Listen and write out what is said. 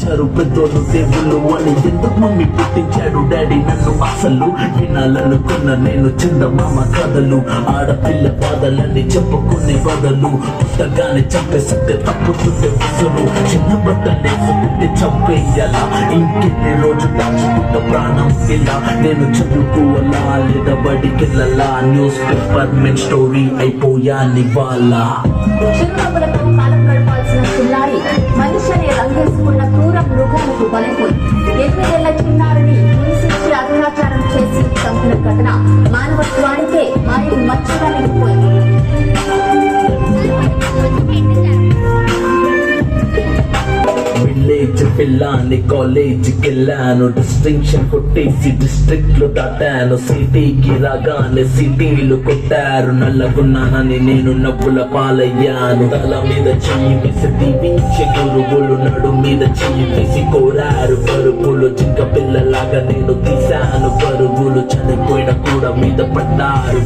చూపించారు పెద్దోళ్ళు దేవుళ్ళు అని. ఎందుకు మమ్మీ పుట్టించాడు డాడీ నన్ను అసలు? వినాలనుకున్న నేను చందమామ కథలు, ఆడపిల్ల బాధలన్నీ చెప్పుకునే బదులు పుట్టగానే చంపేస్తుంటే తప్పుతుంటే విసులు. చిన్న బట్టలేసుకుంటే చంపేయాలా? ఇంకెన్ని రోజు దాచుకుంట ప్రాణం ఇలా? నేను చదువుకోవాలా లేదా బడికెళ్ళాలా? న్యూస్ పేపర్ మెన్ స్టోరీ అయిపోయా నివాళ. చిరునవ్వులతో కాలం గడపాల్సిన చిన్నారి మనిషిని రంగేసుకున్న క్రూర మృగాలకు బలైపోయి 8 ఏళ్ల చిన్నారిని హింసించి అత్యాచారం చేసి చంపిన ఘటన మానవత్వానికే మరి మచ్చగా నిలిపోయింది. విలేజ్ పిల్లాన్ని కాలేజీకి వెళ్ళాను, డిస్టింక్షన్ కొట్టేసి డిస్ట్రిక్ట్ లో దాటాను. సిటీకి రాగానే సిటీలు కొట్టారు, నల్లగున్నానని నేను నవ్వుల పాలయ్యాను. తల మీద చెయ్యి వేసి దీవించే గురువులు, నడు మీద చెయ్యి వేసి కోరారు పరుగులు. జింక పిల్లలాగా నేను తీశాను పరుగులు, చనిపోయిన కూడా మీద పడ్డారు.